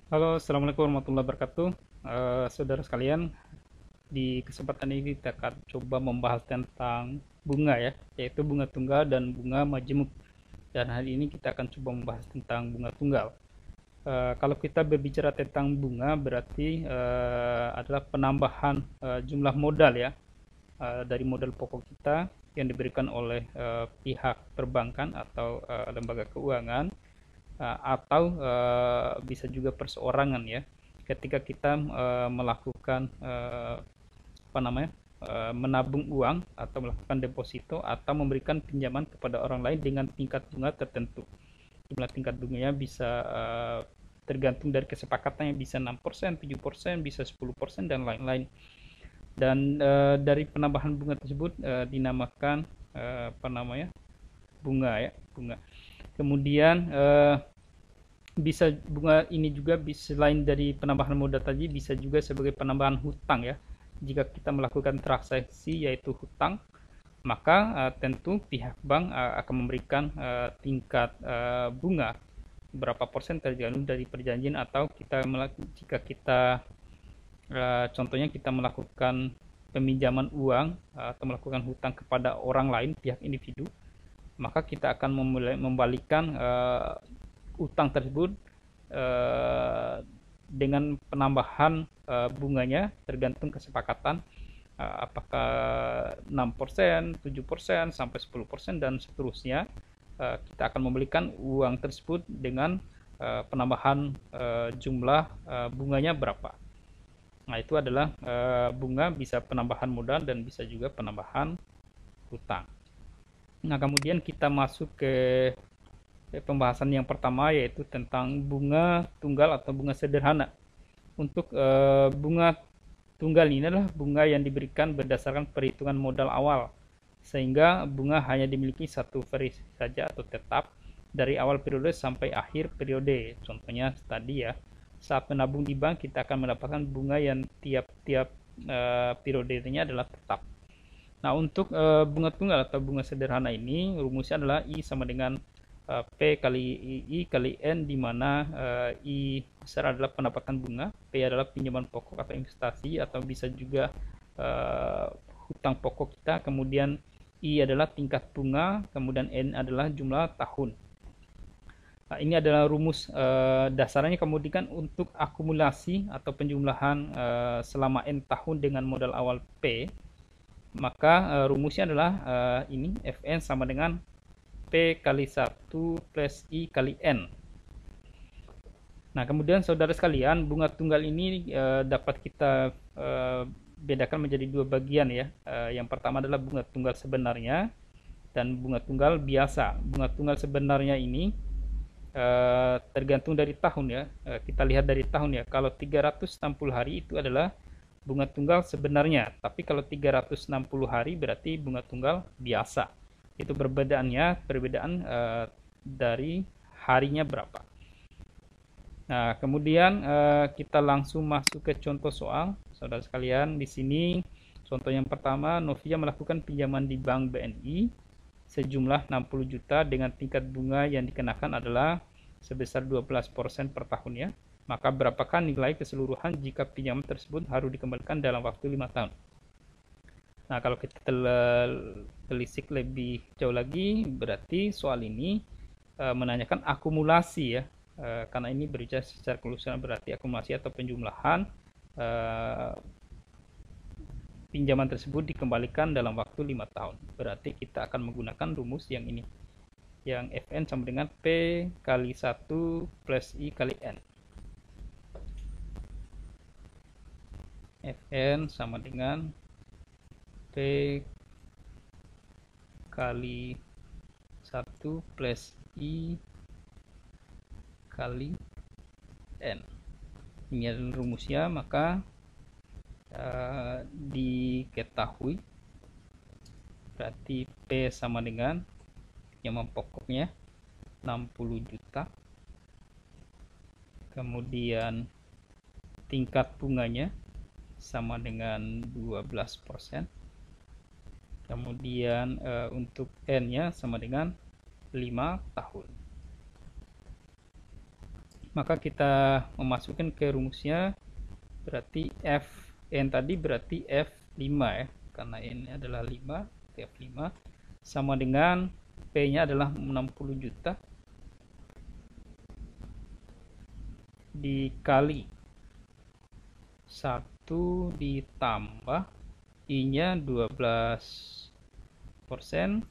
Halo, assalamualaikum warahmatullahi wabarakatuh. Saudara sekalian, di kesempatan ini kita akan coba membahas tentang bunga ya, yaitu bunga tunggal dan bunga majemuk. Dan hari ini kita akan coba membahas tentang bunga tunggal. Kalau kita berbicara tentang bunga, berarti adalah penambahan jumlah modal ya, dari modal pokok kita yang diberikan oleh pihak perbankan atau lembaga keuangan, atau bisa juga perseorangan ya, ketika kita melakukan apa namanya, menabung uang atau melakukan deposito atau memberikan pinjaman kepada orang lain dengan tingkat bunga tertentu. Jumlah tingkat bunganya bisa tergantung dari kesepakatannya, bisa 6%, 7%, bisa 10%, dan lain-lain. Dan dari penambahan bunga tersebut dinamakan apa namanya, bunga ya, bunga. Kemudian bisa bunga ini juga bisa, selain dari penambahan modal tadi, bisa juga sebagai penambahan hutang ya. Jika kita melakukan transaksi yaitu hutang, maka tentu pihak bank akan memberikan tingkat bunga berapa persen tergantung dari perjanjian, atau jika kita contohnya kita melakukan peminjaman uang atau melakukan hutang kepada orang lain, pihak individu, maka kita akan membalikan utang tersebut dengan penambahan bunganya tergantung kesepakatan, apakah 6%, 7%, sampai 10%, dan seterusnya. Kita akan membelikan uang tersebut dengan penambahan jumlah bunganya berapa. Nah, itu adalah bunga, bisa penambahan modal dan bisa juga penambahan hutang. Nah, kemudian kita masuk ke pembahasan yang pertama, yaitu tentang bunga tunggal atau bunga sederhana. Untuk bunga tunggal ini adalah bunga yang diberikan berdasarkan perhitungan modal awal, sehingga bunga hanya dimiliki satu versi saja atau tetap dari awal periode sampai akhir periode. Contohnya tadi ya, saat menabung di bank kita akan mendapatkan bunga yang tiap-tiap periodenya adalah tetap. Nah, untuk bunga tunggal atau bunga sederhana ini rumusnya adalah I sama dengan P kali I kali N, di mana I besar adalah pendapatan bunga, P adalah pinjaman pokok atau investasi, atau bisa juga uh, hutang pokok kita, kemudian I adalah tingkat bunga, kemudian N adalah jumlah tahun. Nah, ini adalah rumus dasarnya. Kemudian untuk akumulasi atau penjumlahan selama N tahun dengan modal awal P, maka rumusnya adalah ini Fn sama dengan P kali 1 plus I kali N. Nah, kemudian saudara sekalian, bunga tunggal ini dapat kita bedakan menjadi dua bagian ya. Yang pertama adalah bunga tunggal sebenarnya dan bunga tunggal biasa. Bunga tunggal sebenarnya ini tergantung dari tahun ya. Kita lihat dari tahun ya. Kalau 360 hari itu adalah bunga tunggal sebenarnya, tapi kalau 360 hari berarti bunga tunggal biasa. Itu perbedaan dari harinya berapa. Nah, kemudian kita langsung masuk ke contoh soal. Saudara sekalian, di sini contoh yang pertama, Novia melakukan pinjaman di Bank BNI sejumlah 60 juta dengan tingkat bunga yang dikenakan adalah sebesar 12% per tahun ya. Maka berapakah nilai keseluruhan jika pinjaman tersebut harus dikembalikan dalam waktu 5 tahun? Nah, kalau kita telisik lebih jauh lagi, berarti soal ini menanyakan akumulasi ya. Karena ini berbicara secara keseluruhan, berarti akumulasi atau penjumlahan pinjaman tersebut dikembalikan dalam waktu 5 tahun. Berarti kita akan menggunakan rumus yang ini, yang Fn sama dengan P kali 1 plus I kali N. Fn sama dengan P kali 1 plus I kali N. Ini adalah rumusnya, maka diketahui berarti P sama dengan yang pokoknya 60 juta, kemudian tingkat bunganya sama dengan 12%, kemudian untuk N nya sama dengan 5 tahun. maka kita memasukkan ke rumusnya, berarti Fn tadi berarti F5 ya, karena N adalah 5, F5 sama dengan P nya adalah 60 juta dikali 1 ditambah I nya 12%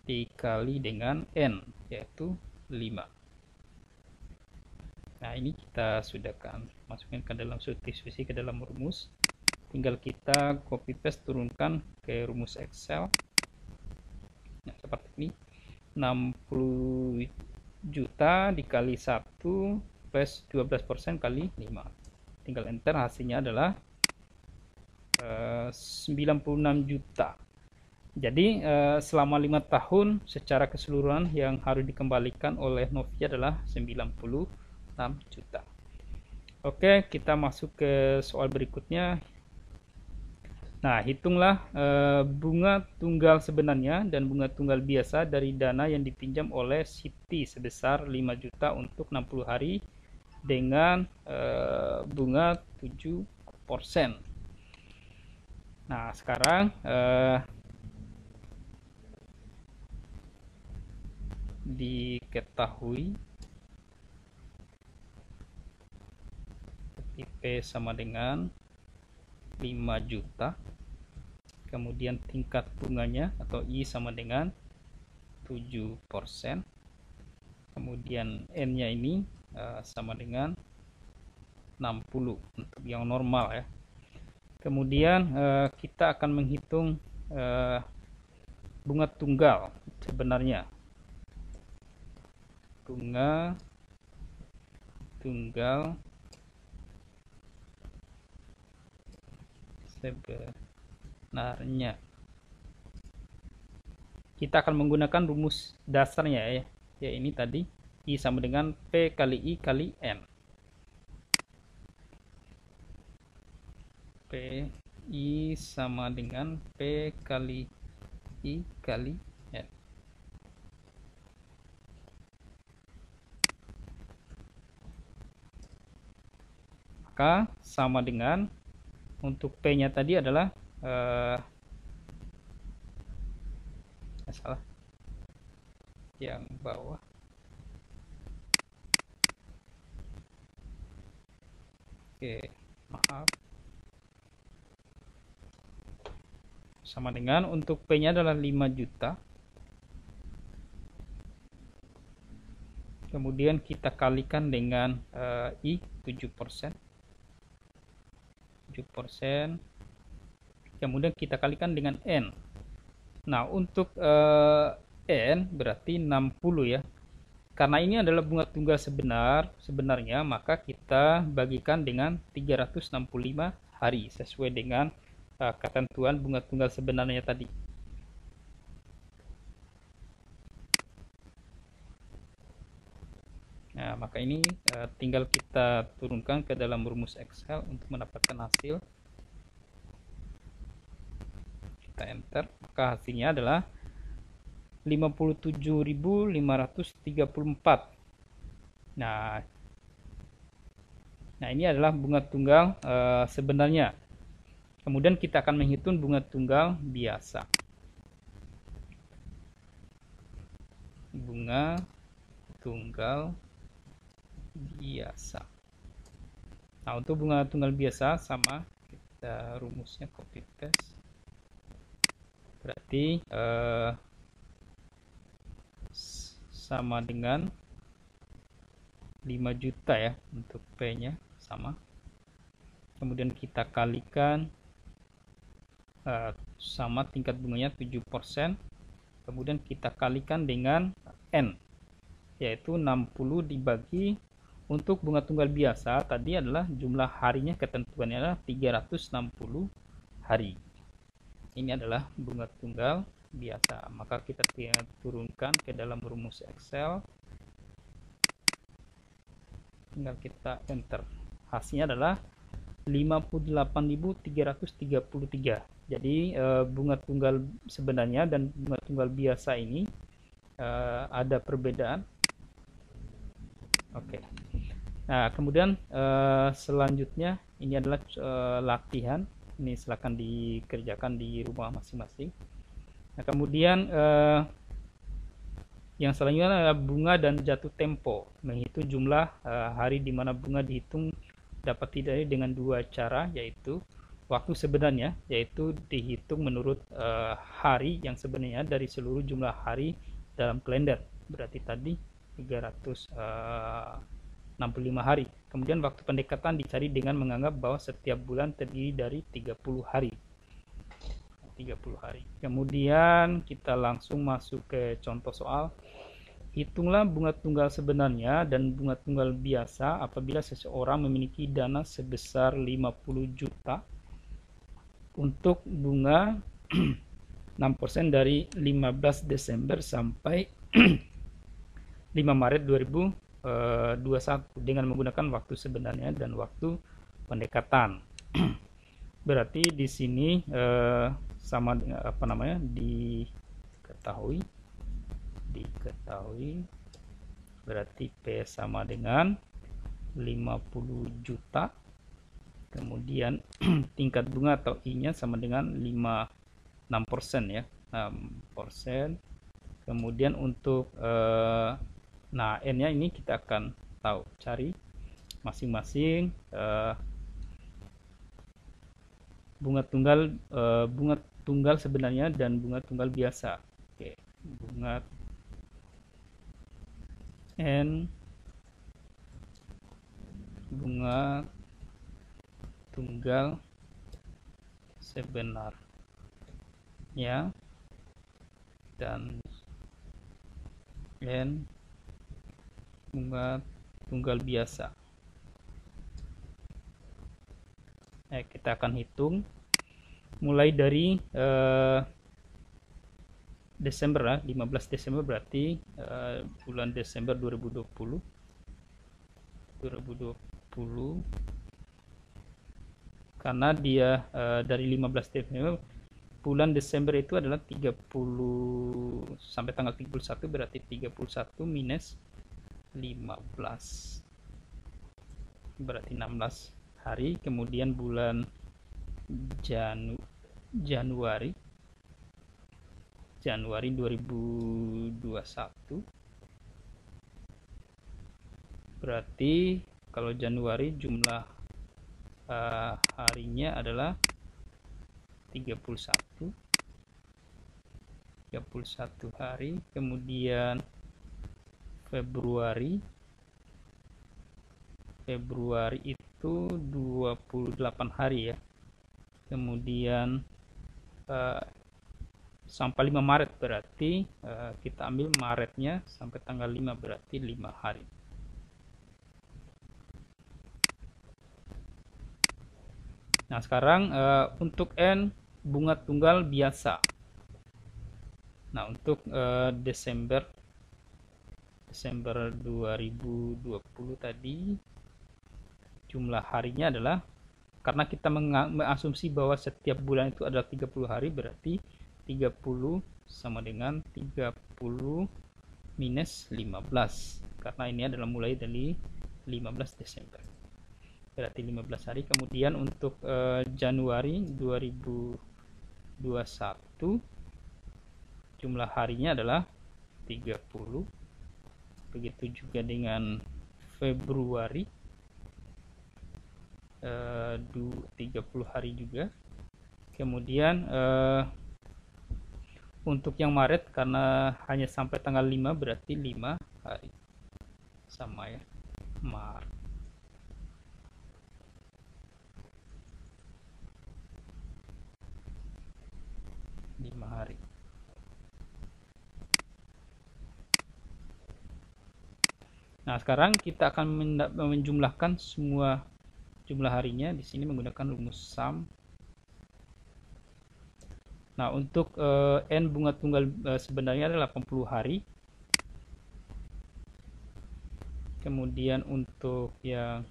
dikali dengan N, yaitu 5. Nah, ini kita sudah kan masukkan ke dalam substitusi ke dalam rumus. Tinggal kita copy paste turunkan ke rumus Excel. Nah, seperti ini. 60 juta dikali 1 plus 12% kali 5. Tinggal enter, hasilnya adalah 96 juta. Jadi selama 5 tahun secara keseluruhan yang harus dikembalikan oleh Novi adalah 96 juta. Oke, kita masuk ke soal berikutnya. Nah, hitunglah bunga tunggal sebenarnya dan bunga tunggal biasa dari dana yang dipinjam oleh Siti sebesar 5 juta untuk 60 hari dengan bunga 7%. Nah, sekarang diketahui IP sama dengan 5 juta, kemudian tingkat bunganya atau I sama dengan 7%, kemudian N nya ini sama dengan 60 untuk yang normal ya. Kemudian kita akan menghitung bunga tunggal sebenarnya. Bunga tunggal sebenarnya. Kita akan menggunakan rumus dasarnya ya ini tadi, I sama dengan P kali I kali N. P I sama dengan P kali I kali N. Maka sama dengan, untuk P nya tadi adalah salah yang bawah, oke maaf, sama dengan untuk P nya adalah 5 juta, kemudian kita kalikan dengan I 7%, kemudian kita kalikan dengan N. Nah, untuk N berarti 60 ya. Karena ini adalah bunga tunggal sebenarnya, maka kita bagikan dengan 365 hari sesuai dengan ketentuan bunga tunggal sebenarnya tadi. Nah, maka ini tinggal kita turunkan ke dalam rumus Excel untuk mendapatkan hasil. Kita enter, maka hasilnya adalah 57.534. Nah, ini adalah bunga tunggal sebenarnya. Kemudian kita akan menghitung bunga tunggal biasa. Bunga tunggal biasa. Nah, untuk bunga tunggal biasa sama, kita rumusnya copy paste. Berarti sama dengan 5 juta ya untuk P nya sama. Kemudian kita kalikan sama tingkat bunganya 7%. Kemudian kita kalikan dengan N, yaitu 60 dibagi, untuk bunga tunggal biasa tadi adalah jumlah harinya, ketentuannya adalah 360 hari. Ini adalah bunga tunggal biasa. Maka kita turunkan ke dalam rumus Excel. Tinggal kita enter. Hasilnya adalah 58.333. Jadi bunga tunggal sebenarnya dan bunga tunggal biasa ini ada perbedaan. Oke. Nah, kemudian selanjutnya ini adalah latihan. Ini silakan dikerjakan di rumah masing-masing. Nah, kemudian yang selanjutnya adalah bunga dan jatuh tempo. Menghitung jumlah hari di mana bunga dihitung dapat dihindari dengan dua cara, yaitu waktu sebenarnya, yaitu dihitung menurut hari yang sebenarnya dari seluruh jumlah hari dalam kalender. Berarti tadi 365 hari. Kemudian waktu pendekatan dicari dengan menganggap bahwa setiap bulan terdiri dari 30 hari. 30 hari. Kemudian kita langsung masuk ke contoh soal. Hitunglah bunga tunggal sebenarnya dan bunga tunggal biasa apabila seseorang memiliki dana sebesar 50 juta untuk bunga 6% dari 15 Desember sampai 5 Maret 2021 dengan menggunakan waktu sebenarnya dan waktu pendekatan. Berarti di sini sama dengan apa namanya, diketahui berarti P sama dengan 50 juta, kemudian tingkat bunga atau I-nya sama dengan 6% ya, 6%. Kemudian untuk nah N-nya ini kita akan tahu, cari masing-masing bunga tunggal sebenarnya dan bunga tunggal biasa. Oke, bunga N, bunga tunggal sebenarnya dan N, bunga tunggal biasa. Kita akan hitung mulai dari Desember ya, 15 Desember berarti bulan Desember 2020 karena dia dari 15 Desember, bulan Desember itu adalah 30 sampai tanggal 31, berarti 31 minus 15 berarti 16 hari. Kemudian bulan Januari 2021 berarti kalau Januari jumlah harinya adalah 31 hari. Kemudian Februari itu 28 hari ya. Kemudian sampai 5 Maret berarti kita ambil Maretnya sampai tanggal 5 berarti 5 hari. Nah, sekarang untuk N, bunga tunggal biasa. Nah, untuk Desember 2020 tadi jumlah harinya adalah, karena kita mengasumsi bahwa setiap bulan itu adalah 30 hari, berarti 30 sama dengan 30 minus 15, karena ini adalah mulai dari 15 Desember berarti 15 hari. Kemudian untuk Januari 2021 jumlah harinya adalah 30. Begitu juga dengan Februari 30 hari juga. Kemudian untuk yang Maret karena hanya sampai tanggal 5 berarti 5 hari. Sama ya, Maret. Hari. Nah, sekarang kita akan menjumlahkan semua jumlah harinya di sini menggunakan rumus sum. Nah, untuk N bunga tunggal sebenarnya adalah 80 hari. Kemudian untuk yang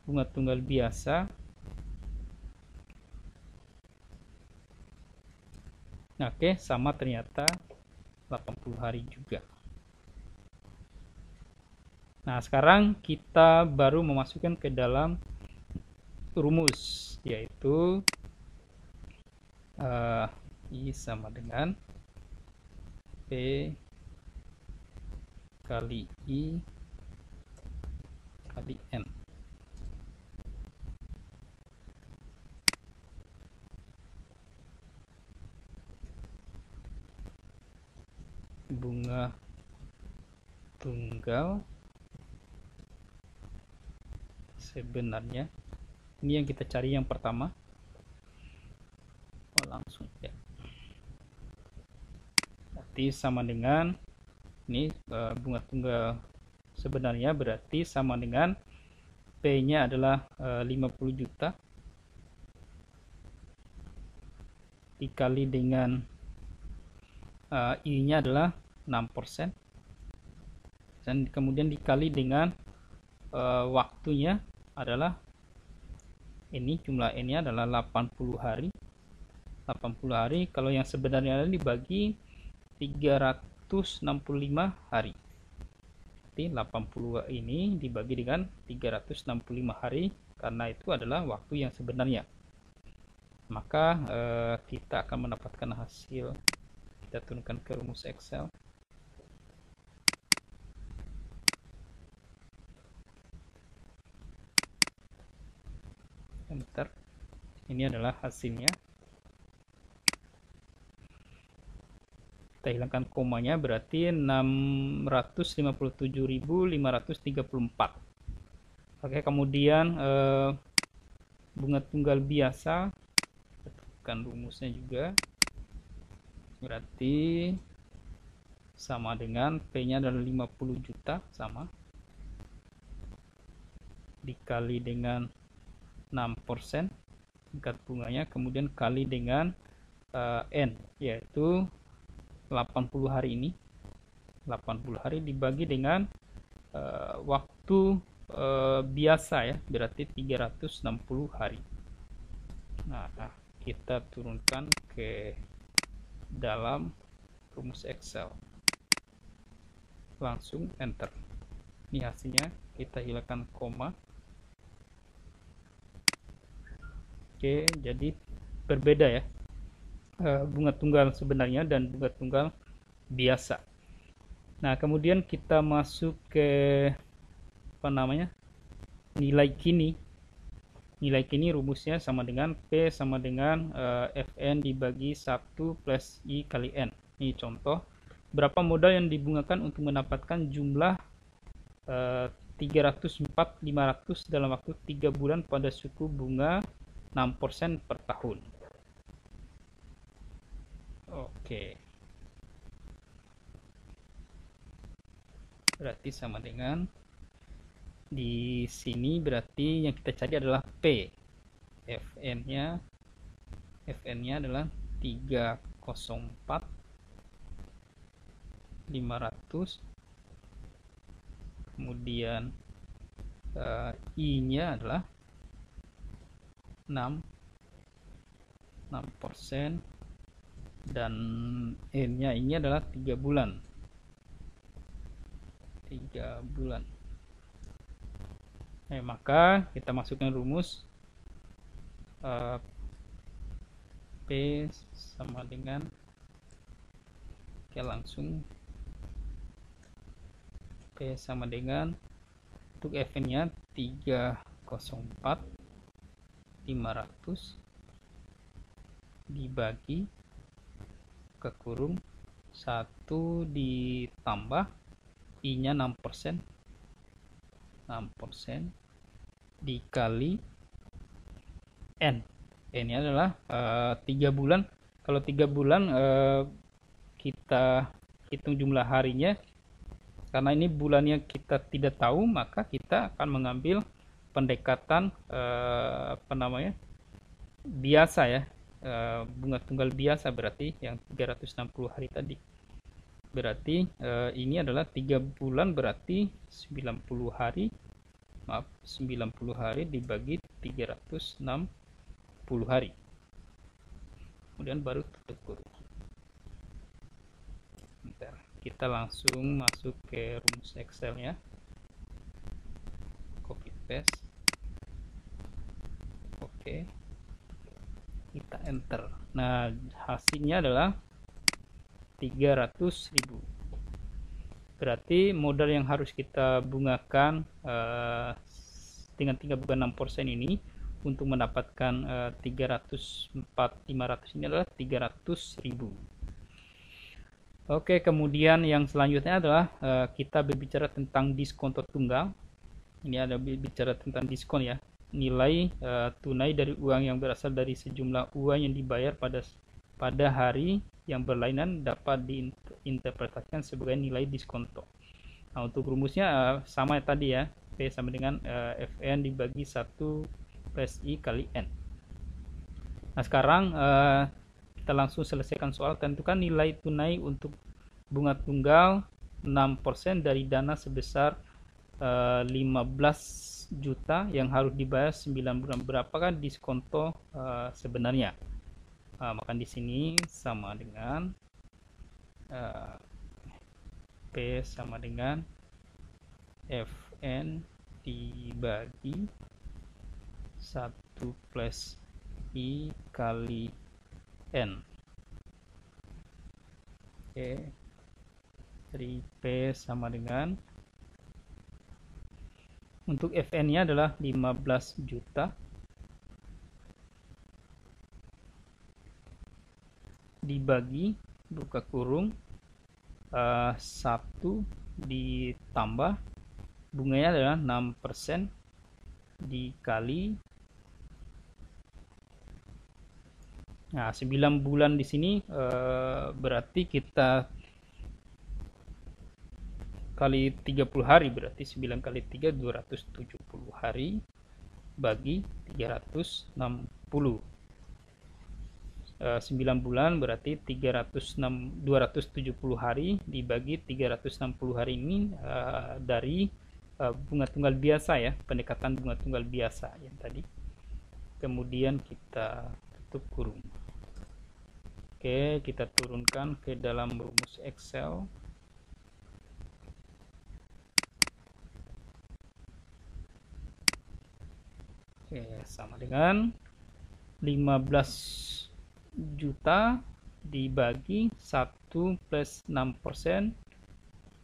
bunga tunggal biasa, nah, oke, sama ternyata 80 hari juga. Nah, sekarang kita baru memasukkan ke dalam rumus, yaitu I sama dengan P kali I kali N. Bunga tunggal sebenarnya, ini yang kita cari yang pertama. Langsung ya, berarti sama dengan ini bunga tunggal sebenarnya, berarti sama dengan P nya adalah 50 juta dikali dengan I nya adalah 6%, dan kemudian dikali dengan waktunya adalah ini, jumlah N nya adalah 80 hari. 80 hari, kalau yang sebenarnya dibagi 365 hari. Jadi 80 ini dibagi dengan 365 hari, karena itu adalah waktu yang sebenarnya. Maka kita akan mendapatkan hasil. Kita turunkan ke rumus Excel. Enter. Ini adalah hasilnya. Kita hilangkan komanya, berarti 657.534. Oke, kemudian bunga tunggal biasa, kita tekan rumusnya juga, berarti sama dengan P nya adalah 50 juta, sama, dikali dengan 6% tingkat bunganya, kemudian kali dengan N, yaitu 80 hari ini. 80 hari dibagi dengan waktu biasa ya, berarti 360 hari. Nah, kita turunkan ke dalam rumus Excel. Langsung enter. Ini hasilnya, kita hilangkan koma. Oke, jadi berbeda ya bunga tunggal sebenarnya dan bunga tunggal biasa. Nah, kemudian kita masuk ke nilai kini. Nilai kini rumusnya sama dengan P sama dengan Fn dibagi 1 plus I kali N. Ini contoh berapa modal yang dibungakan untuk mendapatkan jumlah 304.500 dalam waktu 3 bulan pada suku bunga 6% per tahun. Oke. Berarti sama dengan di sini, berarti yang kita cari adalah P. Fn-nya adalah 304.500. Kemudian I-nya adalah 6%, dan N-nya ini adalah 3 bulan. 3 bulan. Maka kita masukkan rumus P sama dengan, langsung P sama dengan, untuk Fn-nya 304.500 dibagi ke kurung 1 ditambah I-nya 6%, dikali N. N-nya adalah 3 bulan. Kalau 3 bulan kita hitung jumlah harinya, karena ini bulannya kita tidak tahu, maka kita akan mengambil pendekatan biasa ya, bunga tunggal biasa, berarti yang 360 hari tadi. Berarti ini adalah 3 bulan, berarti 90 hari. Maaf, 90 hari dibagi 360 hari. Kemudian baru tutup kurung. Bentar, kita langsung masuk ke rumus Excel-nya. enter. Nah, hasilnya adalah 300.000. Berarti modal yang harus kita bungakan dengan 3,6% ini untuk mendapatkan 304.500 ini adalah 300.000. Oke, kemudian yang selanjutnya adalah kita berbicara tentang diskonto tunggal. Ini ada bicara tentang diskon ya. Nilai tunai dari uang yang berasal dari sejumlah uang yang dibayar pada hari yang berlainan dapat diinterpretasikan sebagai nilai diskonto. Nah, untuk rumusnya sama tadi ya, P sama dengan Fn dibagi 1 plus I kali N. Nah, sekarang kita langsung selesaikan soal. Tentukan nilai tunai untuk bunga tunggal 6% dari dana sebesar 15 juta yang harus dibayar 9 bulan. Berapakah diskonto sebenarnya? Maka di sini sama dengan P sama dengan Fn dibagi 1 plus I kali N. Oke, dari P sama dengan, untuk Fn nya adalah 15 juta dibagi buka kurung 1 ditambah bunganya adalah 6% dikali, nah 9 bulan di sini berarti kita kali 30 hari, berarti 9 kali 3 270 hari bagi 360. 9 bulan berarti 270 hari dibagi 360 hari ini dari bunga tunggal biasa ya, pendekatan bunga tunggal biasa yang tadi. Kemudian kita tutup kurung. Oke, kita turunkan ke dalam rumus Excel. Oke, sama dengan 15 juta dibagi 1 plus 6%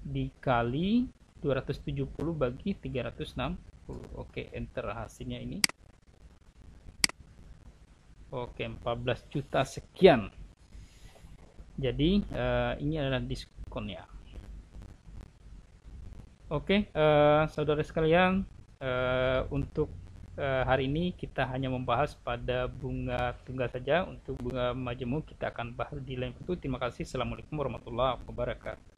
dikali 270 bagi 360. Oke, enter hasilnya ini. Oke, 14 juta sekian. Jadi ini adalah diskonnya. Oke, saudara sekalian, untuk hari ini kita hanya membahas pada bunga tunggal saja. Untuk bunga majemuk kita akan bahas di lain waktu. Terima kasih. Assalamualaikum warahmatullahi wabarakatuh.